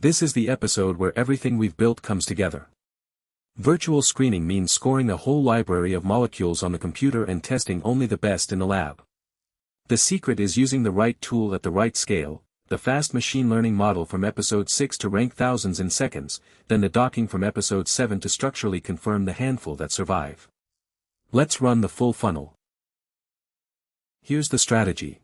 This is the episode where everything we've built comes together. Virtual screening means scoring a whole library of molecules on the computer and testing only the best in the lab. The secret is using the right tool at the right scale, the fast machine learning model from episode 6 to rank thousands in seconds, then the docking from episode 7 to structurally confirm the handful that survive. Let's run the full funnel. Here's the strategy.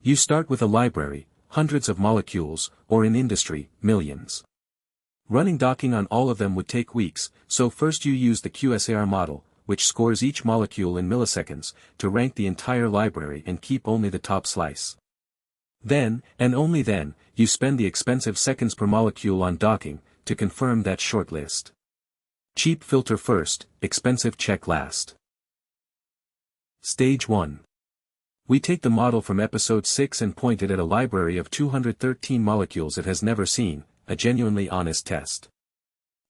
You start with a library, hundreds of molecules, or in industry, millions. Running docking on all of them would take weeks, so first you use the QSAR model, which scores each molecule in milliseconds, to rank the entire library and keep only the top slice. Then, and only then, you spend the expensive seconds per molecule on docking, to confirm that short list. Cheap filter first, expensive check last. Stage 1. We take the model from episode 6 and point it at a library of 213 molecules it has never seen, a genuinely honest test.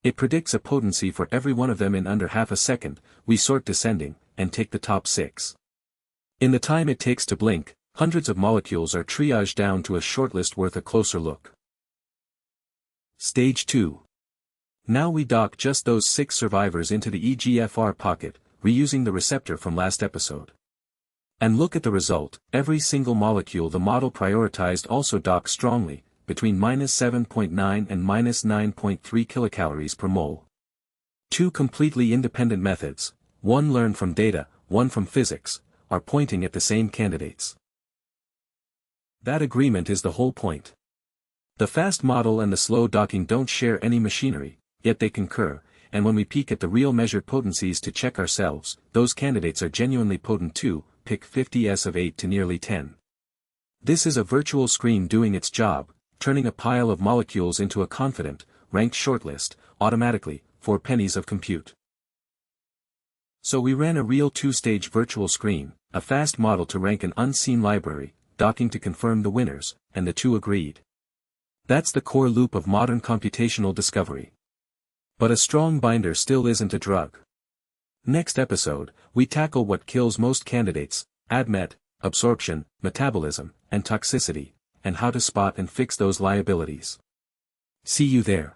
It predicts a potency for every one of them in under half a second. We sort descending, and take the top 6. In the time it takes to blink, hundreds of molecules are triaged down to a shortlist worth a closer look. Stage 2. Now we dock just those 6 survivors into the EGFR pocket, reusing the receptor from last episode. And look at the result, every single molecule the model prioritized also docks strongly, between -7.9 and -9.3 kilocalories per mole. 2 completely independent methods, one learned from data, one from physics, are pointing at the same candidates. That agreement is the whole point. The fast model and the slow docking don't share any machinery, yet they concur, and when we peek at the real measured potencies to check ourselves, those candidates are genuinely potent too, pick 50s of 8 to nearly 10. This is a virtual screen doing its job, turning a pile of molecules into a confident, ranked shortlist, automatically, for pennies of compute. So we ran a real 2-stage virtual screen, a fast model to rank an unseen library, docking to confirm the winners, and the 2 agreed. That's the core loop of modern computational discovery. But a strong binder still isn't a drug. Next episode, we tackle what kills most candidates, ADMET, absorption, metabolism, and toxicity, and how to spot and fix those liabilities. See you there.